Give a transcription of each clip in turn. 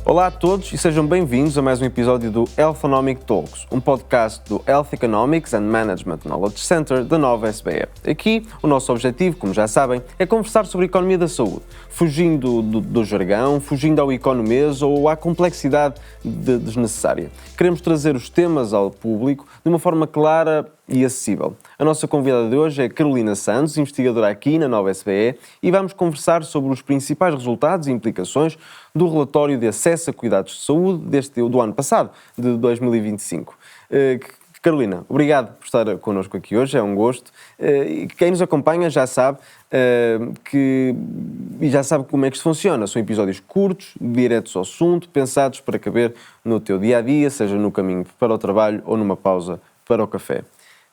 Olá a todos e sejam bem-vindos a mais um episódio do Healthonomic Talks, um podcast do Health Economics and Management Knowledge Center da Nova SBE. Aqui, o nosso objetivo, como já sabem, é conversar sobre a economia da saúde, fugindo do jargão, fugindo ao economês ou à complexidade desnecessária. Queremos trazer os temas ao público de uma forma clara e acessível. A nossa convidada de hoje é Carolina Santos, investigadora aqui na Nova SBE, e vamos conversar sobre os principais resultados e implicações do relatório de acesso a cuidados de saúde do ano passado, de 2025. Carolina, obrigado por estar connosco aqui hoje, é um gosto. E quem nos acompanha já sabe como é que isto funciona. São episódios curtos, diretos ao assunto, pensados para caber no teu dia-a-dia, seja no caminho para o trabalho ou numa pausa para o café.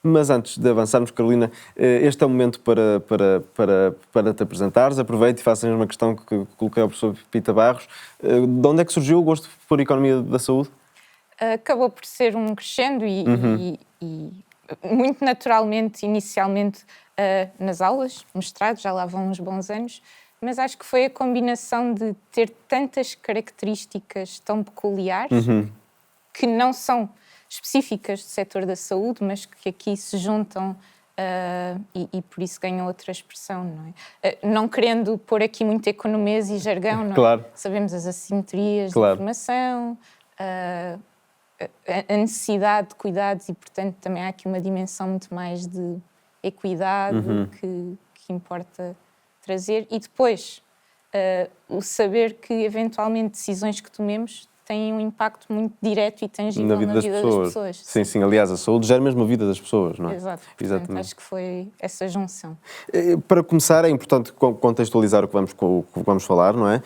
Mas antes de avançarmos, Carolina, este é o momento para te apresentares. Aproveito e faço a mesma questão que coloquei ao professor Pita Barros. De onde é que surgiu o gosto por economia da saúde? Acabou por ser um crescendo e muito naturalmente, inicialmente, nas aulas, mestrado, já lá vão uns bons anos, mas acho que foi a combinação de ter tantas características tão peculiares que não são específicas do setor da saúde, mas que aqui se juntam e por isso ganham outra expressão, não é? Não querendo pôr aqui muito economês e jargão, não é? Claro. Sabemos as assimetrias Claro. de informação, a necessidade de cuidados e, portanto, também há aqui uma dimensão muito mais de equidade que importa trazer. E depois, o saber que, eventualmente, decisões que tomemos têm um impacto muito direto e tangível na vida das pessoas. Sim. Aliás, a saúde gera mesmo a vida das pessoas, não é? Exato. Portanto, Exatamente. acho que foi essa junção. Para começar, é importante contextualizar o que vamos falar, não é?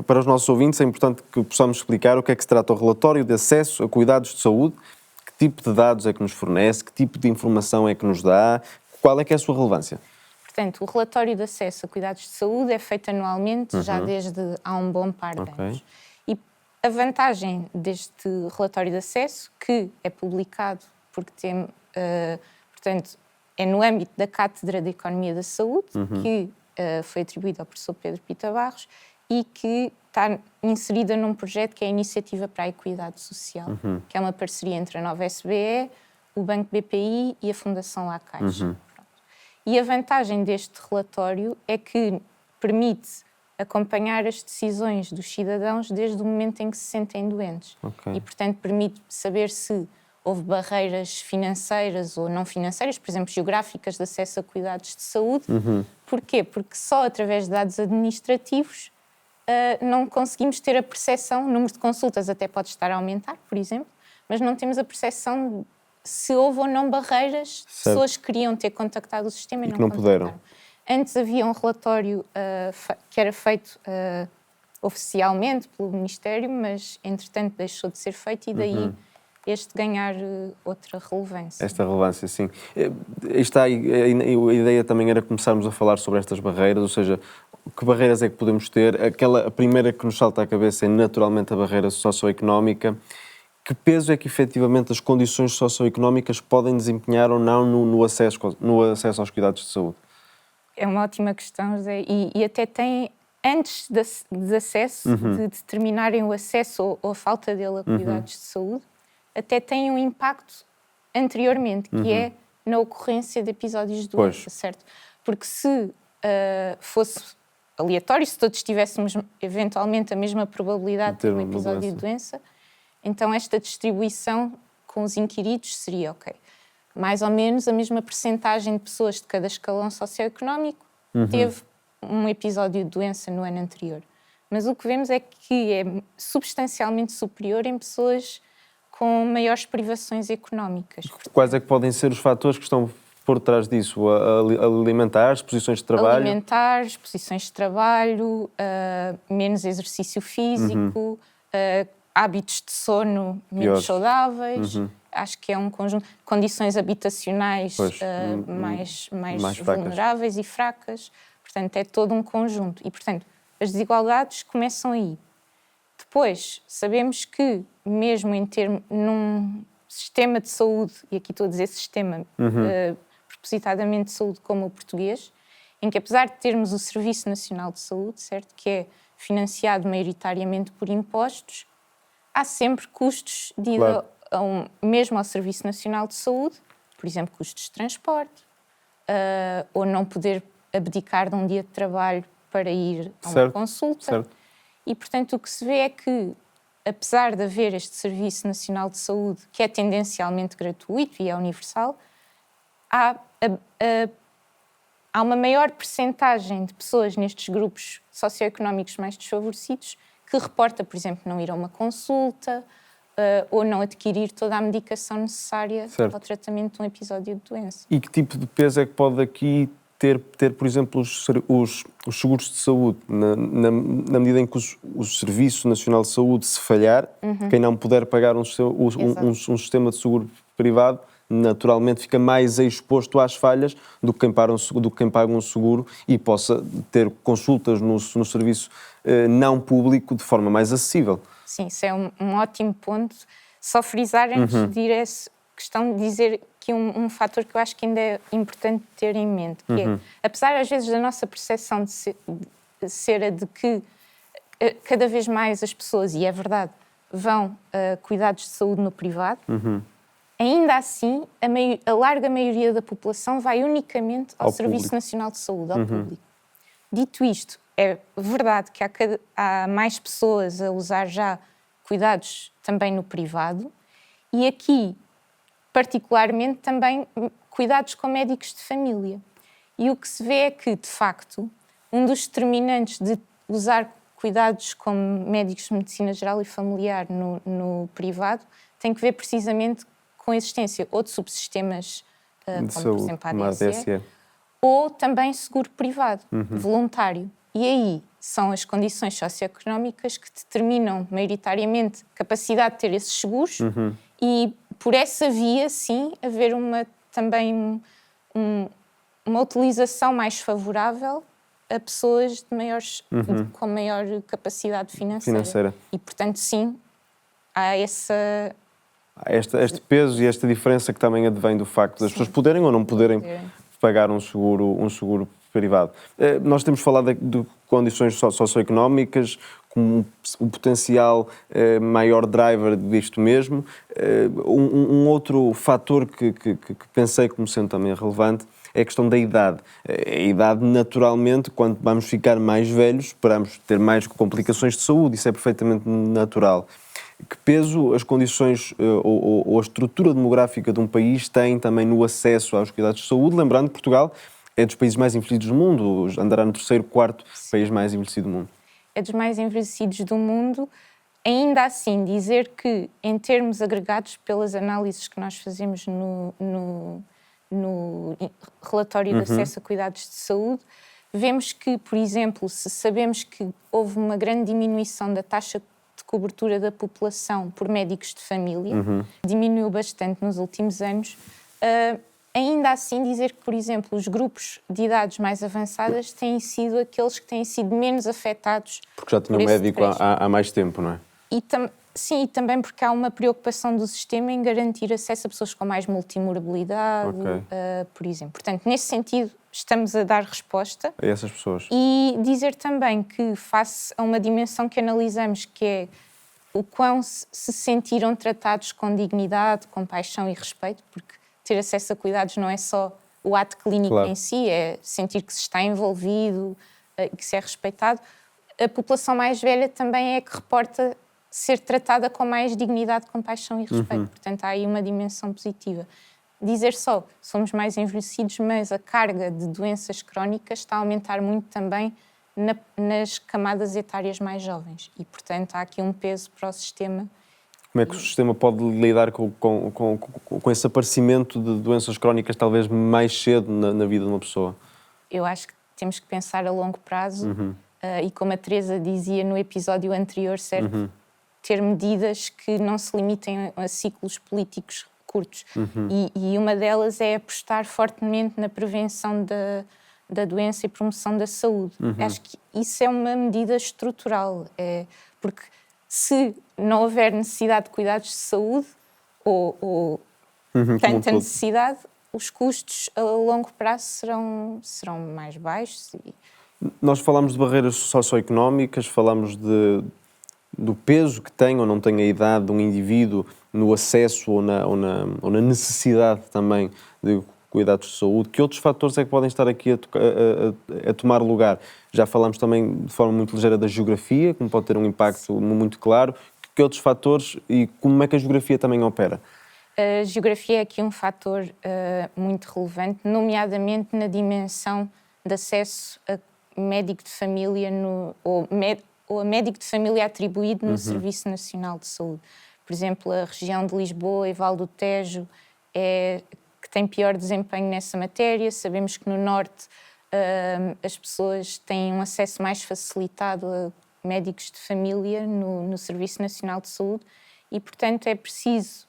Para os nossos ouvintes, é importante que possamos explicar o que é que se trata o relatório de acesso a cuidados de saúde, que tipo de dados é que nos fornece, que tipo de informação é que nos dá, qual é que é a sua relevância? Portanto, o relatório de acesso a cuidados de saúde é feito anualmente, já desde há um bom par de anos. E a vantagem deste relatório de acesso, que é publicado porque tem, portanto, é no âmbito da Cátedra de Economia da Saúde, que foi atribuída ao professor Pedro Pita Barros, e que está inserida num projeto que é a Iniciativa para a Equidade Social, que é uma parceria entre a Nova SBE, o Banco BPI e a Fundação La Caixa. E a vantagem deste relatório é que permite acompanhar as decisões dos cidadãos desde o momento em que se sentem doentes. E, portanto, permite saber se houve barreiras financeiras ou não financeiras, por exemplo, geográficas de acesso a cuidados de saúde. Porquê? Porque só através de dados administrativos não conseguimos ter a percepção, o número de consultas até pode estar a aumentar, por exemplo, mas não temos a percepção de se houve ou não barreiras, pessoas que queriam ter contactado o sistema e não puderam. Antes havia um relatório que era feito oficialmente pelo Ministério, mas entretanto deixou de ser feito e daí este ganhar outra relevância. Esta relevância, sim. A ideia também era começarmos a falar sobre estas barreiras, ou seja, que barreiras é que podemos ter? A primeira que nos salta à cabeça é naturalmente a barreira socioeconómica. Que peso é que efetivamente as condições socioeconómicas podem desempenhar ou não no acesso aos cuidados de saúde? É uma ótima questão, José, e até tem, antes de acesso, de determinarem o acesso ou a falta dele a cuidados de saúde, até tem um impacto anteriormente, que é na ocorrência de episódios de doença, certo? Porque se fosse aleatório, se todos tivéssemos eventualmente a mesma probabilidade de ter um episódio de doença, então esta distribuição com os inquiridos seria mais ou menos a mesma percentagem de pessoas de cada escalão socioeconómico teve um episódio de doença no ano anterior. Mas o que vemos é que é substancialmente superior em pessoas com maiores privações económicas. Quais é que podem ser os fatores que estão por trás disso? Alimentares, posições de trabalho? Alimentares, posições de trabalho, menos exercício físico, hábitos de sono menos saudáveis. Acho que é um conjunto. Condições habitacionais mais vulneráveis e fracas. Portanto, é todo um conjunto. E, portanto, as desigualdades começam aí. Depois, sabemos que, mesmo num sistema de saúde, e aqui estou a dizer sistema propositadamente de saúde como o português, em que apesar de termos o Serviço Nacional de Saúde, certo, que é financiado maioritariamente por impostos, há sempre custos de ida mesmo ao Serviço Nacional de Saúde, por exemplo, custos de transporte, ou não poder abdicar de um dia de trabalho para ir a uma consulta. Certo. E, portanto, o que se vê é que, apesar de haver este Serviço Nacional de Saúde, que é tendencialmente gratuito e é universal, há uma maior percentagem de pessoas nestes grupos socioeconómicos mais desfavorecidos que reporta, por exemplo, não ir a uma consulta ou não adquirir toda a medicação necessária ao tratamento de um episódio de doença. E que tipo de peso é que pode aqui ter por exemplo, os seguros de saúde, na medida em que o Serviço Nacional de Saúde se falhar, quem não puder pagar um sistema de seguro privado, naturalmente fica mais exposto às falhas do que quem paga um seguro e possa ter consultas no serviço não público de forma mais acessível. Sim, isso é um ótimo ponto. Só frisar antes de ir a essa questão de dizer que um fator que eu acho que ainda é importante ter em mente, que é, apesar às vezes da nossa percepção de ser a de que cada vez mais as pessoas, e é verdade, vão a cuidados de saúde no privado, ainda assim a larga maioria da população vai unicamente ao Serviço Nacional de Saúde, ao público. Dito isto, é verdade que há mais pessoas a usar já cuidados também no privado e aqui, particularmente, também cuidados com médicos de família. E o que se vê é que, de facto, um dos determinantes de usar cuidados com médicos de medicina geral e familiar no privado tem que ver precisamente com a existência ou de subsistemas, como saúde, por exemplo a ADSE, ou também seguro privado, voluntário. E aí são as condições socioeconómicas que determinam maioritariamente a capacidade de ter esses seguros e por essa via, sim, haver também uma utilização mais favorável a pessoas com maior capacidade financeira. E, portanto, sim, há este peso e esta diferença que também advém do facto das pessoas poderem ou não poderem pagar um seguro privado. Nós temos falado de condições socioeconómicas como um potencial maior driver disto mesmo. Um outro fator que pensei como sendo também relevante é a questão da idade. A idade, naturalmente, quando vamos ficar mais velhos, esperamos ter mais complicações de saúde, isso é perfeitamente natural. Que peso as condições ou a estrutura demográfica de um país tem também no acesso aos cuidados de saúde? Lembrando que Portugal é dos países mais envelhecidos do mundo, andará no terceiro, quarto país mais envelhecido do mundo. É dos mais envelhecidos do mundo. Ainda assim, dizer que, em termos agregados pelas análises que nós fazemos no relatório de acesso a cuidados de saúde, vemos que, por exemplo, se sabemos que houve uma grande diminuição da taxa de cobertura da população por médicos de família, diminuiu bastante nos últimos anos, ainda assim dizer que, por exemplo, os grupos de idades mais avançadas têm sido aqueles que têm sido menos afetados. Porque já tinham médico há mais tempo, não é? Sim, e também porque há uma preocupação do sistema em garantir acesso a pessoas com mais multimorbilidade, por exemplo. Portanto, nesse sentido, estamos a dar resposta. A essas pessoas. E dizer também que, face a uma dimensão que analisamos, que é o quão se sentiram tratados com dignidade, compaixão e respeito, porque ter acesso a cuidados não é só o ato clínico em si, é sentir que se está envolvido e que se é respeitado. A população mais velha também é que reporta ser tratada com mais dignidade, compaixão e respeito. Portanto, há aí uma dimensão positiva. Dizer só, somos mais envelhecidos, mas a carga de doenças crónicas está a aumentar muito também nas camadas etárias mais jovens. E, portanto, há aqui um peso para o sistema. Como é que o sistema pode lidar com esse aparecimento de doenças crónicas talvez mais cedo na vida de uma pessoa? Eu acho que temos que pensar a longo prazo e, como a Teresa dizia no episódio anterior, serve ter medidas que não se limitem a ciclos políticos curtos. E uma delas é apostar fortemente na prevenção da doença e promoção da saúde. Acho que isso é uma medida estrutural, porque se não houver necessidade de cuidados de saúde ou tanta necessidade, os custos a longo prazo serão mais baixos Nós falamos de barreiras socioeconómicas, falamos do peso que tem ou não tem a idade de um indivíduo no acesso ou na necessidade também de cuidados de saúde. Que outros fatores é que podem estar aqui a tomar lugar? Já falamos também de forma muito ligeira da geografia, como pode ter um impacto muito claro. Que outros fatores e como é que a geografia também opera? A geografia é aqui um fator muito relevante, nomeadamente na dimensão de acesso a médico de família ou a médico de família atribuído no Serviço Nacional de Saúde. Por exemplo, a região de Lisboa e Val do Tejo que tem pior desempenho nessa matéria. Sabemos que no Norte as pessoas têm um acesso mais facilitado a médicos de família no Serviço Nacional de Saúde e, portanto, é preciso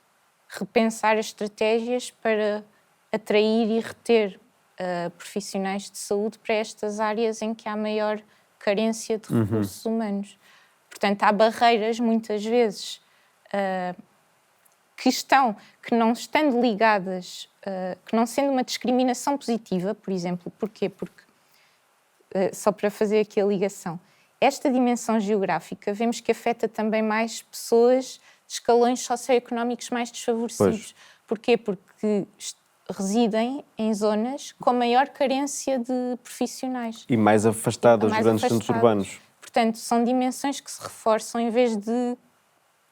repensar as estratégias para atrair e reter profissionais de saúde para estas áreas em que há maior carência de recursos humanos. Portanto, há barreiras, muitas vezes, que não estando ligadas, que não sendo uma discriminação positiva, por exemplo. Porquê? Porque, só para fazer aqui a ligação, esta dimensão geográfica vemos que afeta também mais pessoas de escalões socioeconómicos mais desfavorecidos. Porquê? Porque residem em zonas com maior carência de profissionais. E mais afastadas dos grandes centros urbanos. Portanto, são dimensões que se reforçam em vez de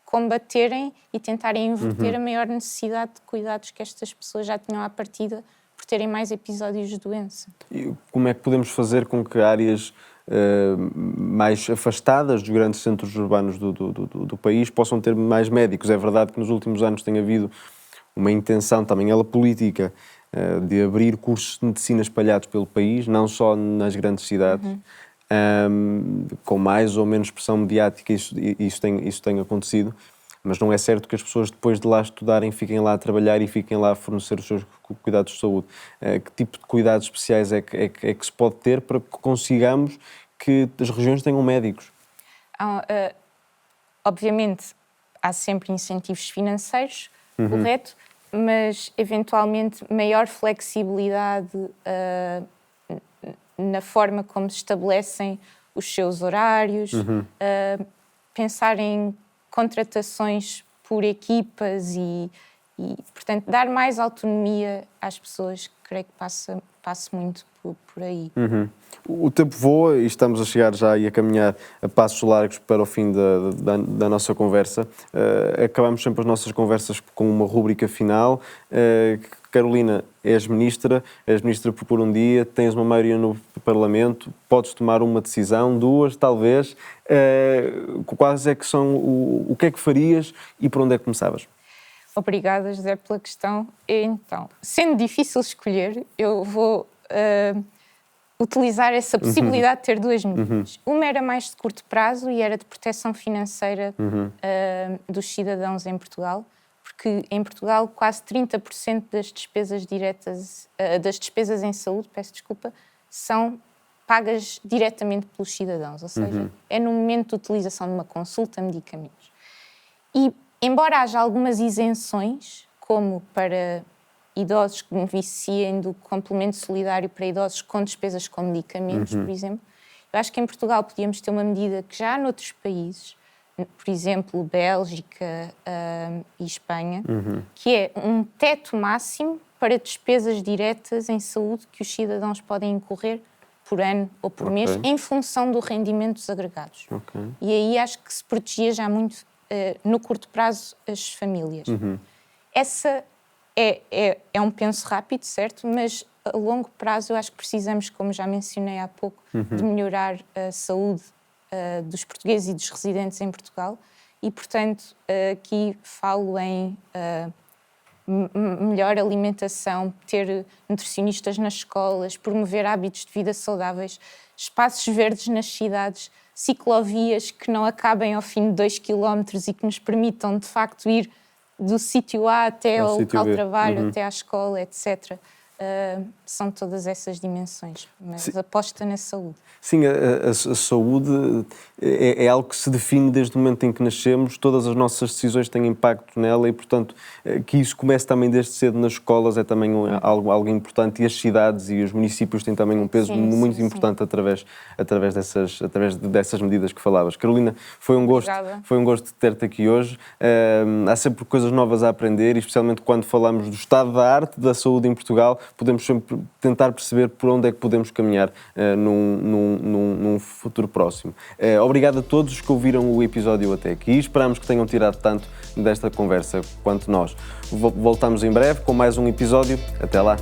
combaterem e tentarem inverter a maior necessidade de cuidados que estas pessoas já tinham à partida por terem mais episódios de doença. E como é que podemos fazer com que áreas mais afastadas dos grandes centros urbanos do país possam ter mais médicos? É verdade que nos últimos anos tem havido uma intenção, também ela política, de abrir cursos de medicina espalhados pelo país, não só nas grandes cidades, com mais ou menos pressão mediática, isso tem acontecido, mas não é certo que as pessoas depois de lá estudarem fiquem lá a trabalhar e fiquem lá a fornecer os seus cuidados de saúde. Que tipo de cuidados especiais é que se pode ter para que consigamos que as regiões tenham médicos? Obviamente, há sempre incentivos financeiros, correto, mas eventualmente maior flexibilidade na forma como se estabelecem os seus horários, pensar em contratações por equipas e, portanto, dar mais autonomia às pessoas, creio que passa muito por aí. O tempo voa e estamos a chegar já e a caminhar a passos largos para o fim da nossa conversa. Acabamos sempre as nossas conversas com uma rúbrica final. Carolina, és ministra por um dia, tens uma maioria no Parlamento, podes tomar uma decisão, duas talvez. Quais é que são, o que é que farias e por onde é que começavas? Obrigada, José, pela questão. Então, sendo difícil escolher, eu vou utilizar essa possibilidade de ter duas medidas. Uma era mais de curto prazo e era de proteção financeira dos cidadãos em Portugal, porque em Portugal quase 30% das despesas diretas, das despesas em saúde, são pagas diretamente pelos cidadãos, ou seja, é no momento de utilização de uma consulta, medicamentos. E embora haja algumas isenções, como para idosos que beneficiem do complemento solidário para idosos com despesas com medicamentos, por exemplo, eu acho que em Portugal podíamos ter uma medida que já há noutros países, por exemplo, Bélgica e Espanha, que é um teto máximo para despesas diretas em saúde que os cidadãos podem incorrer por ano ou por mês, em função do rendimento dos agregados. E aí acho que se protegia já muito, no curto prazo, as famílias. Essa é um penso rápido, certo? Mas a longo prazo eu acho que precisamos, como já mencionei há pouco, de melhorar a saúde dos portugueses e dos residentes em Portugal e, portanto, aqui falo em melhor alimentação, ter nutricionistas nas escolas, promover hábitos de vida saudáveis, espaços verdes nas cidades, ciclovias que não acabem ao fim de 2 km e que nos permitam, de facto, ir do sítio A até ao local de trabalho, até à escola, etc. são todas essas dimensões, mas aposta na saúde. Sim, a saúde é algo que se define desde o momento em que nascemos, todas as nossas decisões têm impacto nela e, portanto, que isso comece também desde cedo nas escolas é também algo importante, e as cidades e os municípios têm também um peso muito importante através dessas medidas que falavas. Carolina, foi um gosto ter-te aqui hoje. Há sempre coisas novas a aprender, e especialmente quando falamos do estado da arte da saúde em Portugal, podemos sempre tentar perceber por onde é que podemos caminhar num futuro próximo. Obrigado a todos os que ouviram o episódio até aqui. Esperamos que tenham tirado tanto desta conversa quanto nós. Voltamos em breve com mais um episódio. Até lá!